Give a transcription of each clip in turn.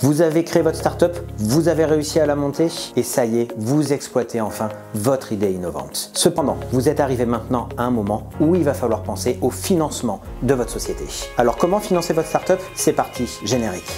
Vous avez créé votre startup, vous avez réussi à la monter et ça y est, vous exploitez enfin votre idée innovante. Cependant, vous êtes arrivé maintenant à un moment où il va falloir penser au financement de votre société. Alors comment financer votre startup? C'est parti, générique.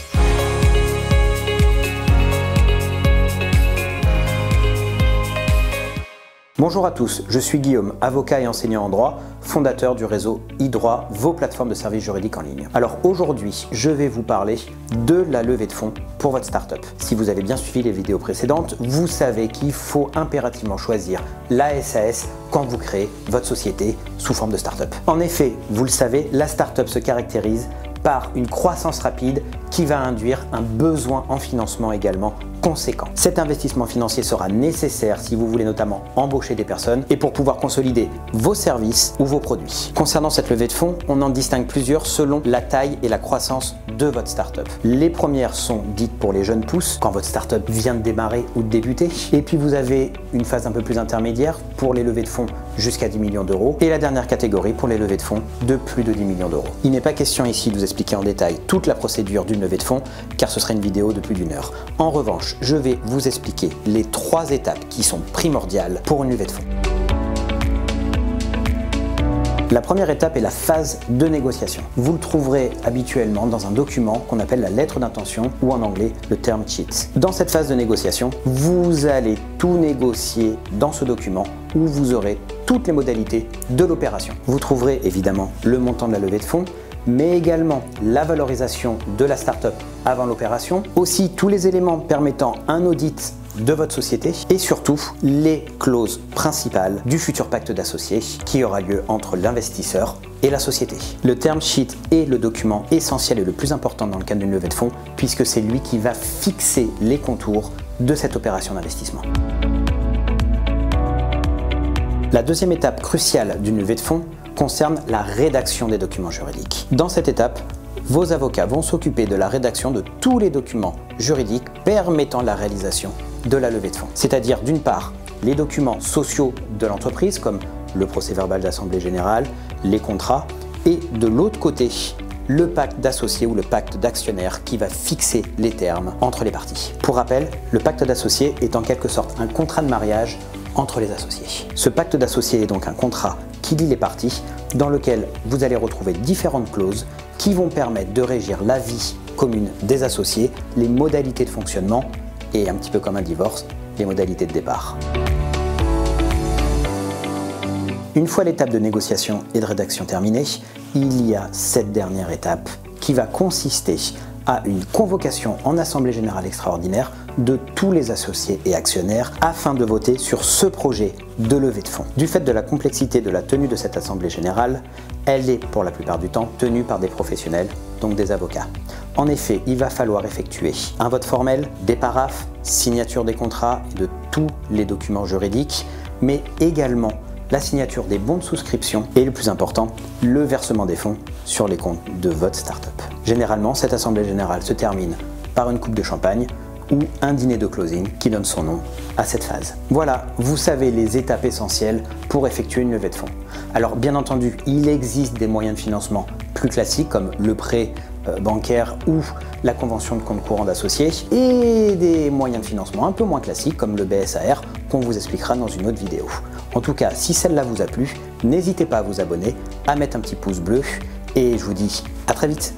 Bonjour à tous, je suis Guillaume, avocat et enseignant en droit, fondateur du réseau e-droit, vos plateformes de services juridiques en ligne. Alors aujourd'hui, je vais vous parler de la levée de fonds pour votre startup. Si vous avez bien suivi les vidéos précédentes, vous savez qu'il faut impérativement choisir la SAS quand vous créez votre société sous forme de startup. En effet, vous le savez, la startup se caractérise par une croissance rapide qui va induire un besoin en financement également conséquent. Cet investissement financier sera nécessaire si vous voulez notamment embaucher des personnes et pour pouvoir consolider vos services ou vos produits. Concernant cette levée de fonds, on en distingue plusieurs selon la taille et la croissance de votre startup. Les premières sont dites pour les jeunes pousses, quand votre startup vient de démarrer ou de débuter. Et puis vous avez une phase un peu plus intermédiaire pour les levées de fonds jusqu'à 10 millions d'euros. Et la dernière catégorie pour les levées de fonds de plus de 10 millions d'euros. Il n'est pas question ici de vous expliquer en détail toute la procédure d'une levée de fonds, car ce serait une vidéo de plus d'1 heure. En revanche, je vais vous expliquer les 3 étapes qui sont primordiales pour une levée de fonds. La première étape est la phase de négociation. Vous le trouverez habituellement dans un document qu'on appelle la lettre d'intention ou en anglais le term sheet. Dans cette phase de négociation, vous allez tout négocier dans ce document où vous aurez toutes les modalités de l'opération. Vous trouverez évidemment le montant de la levée de fonds, mais également la valorisation de la startup avant l'opération, aussi tous les éléments permettant un audit de votre société et surtout les clauses principales du futur pacte d'associés qui aura lieu entre l'investisseur et la société. Le term sheet est le document essentiel et le plus important dans le cadre d'une levée de fonds puisque c'est lui qui va fixer les contours de cette opération d'investissement. La deuxième étape cruciale d'une levée de fonds concerne la rédaction des documents juridiques. Dans cette étape, vos avocats vont s'occuper de la rédaction de tous les documents juridiques permettant la réalisation de la levée de fonds. C'est-à-dire d'une part les documents sociaux de l'entreprise comme le procès-verbal d'assemblée générale, les contrats et de l'autre côté le pacte d'associés ou le pacte d'actionnaires qui va fixer les termes entre les parties. Pour rappel, le pacte d'associés est en quelque sorte un contrat de mariage entre les associés. Ce pacte d'associés est donc un contrat qui lie les parties dans lequel vous allez retrouver différentes clauses qui vont permettre de régir la vie commune des associés, les modalités de fonctionnement et un petit peu comme un divorce, les modalités de départ. Une fois l'étape de négociation et de rédaction terminée, il y a cette dernière étape qui va consister à une convocation en assemblée générale extraordinaire de tous les associés et actionnaires afin de voter sur ce projet de levée de fonds. Du fait de la complexité de la tenue de cette assemblée générale, elle est pour la plupart du temps tenue par des professionnels, donc des avocats. En effet, il va falloir effectuer un vote formel, des paraphes, signature des contrats et de tous les documents juridiques, mais également la signature des bons de souscription et le plus important, le versement des fonds sur les comptes de votre startup. Généralement, cette assemblée générale se termine par une coupe de champagne ou un dîner de closing qui donne son nom à cette phase. Voilà, vous savez les étapes essentielles pour effectuer une levée de fonds. Alors bien entendu, il existe des moyens de financement plus classiques comme le prêt bancaire ou la convention de compte courant d'associés et des moyens de financement un peu moins classiques comme le BSAR qu'on vous expliquera dans une autre vidéo. En tout cas, si celle-là vous a plu, n'hésitez pas à vous abonner, à mettre un petit pouce bleu et je vous dis à très vite.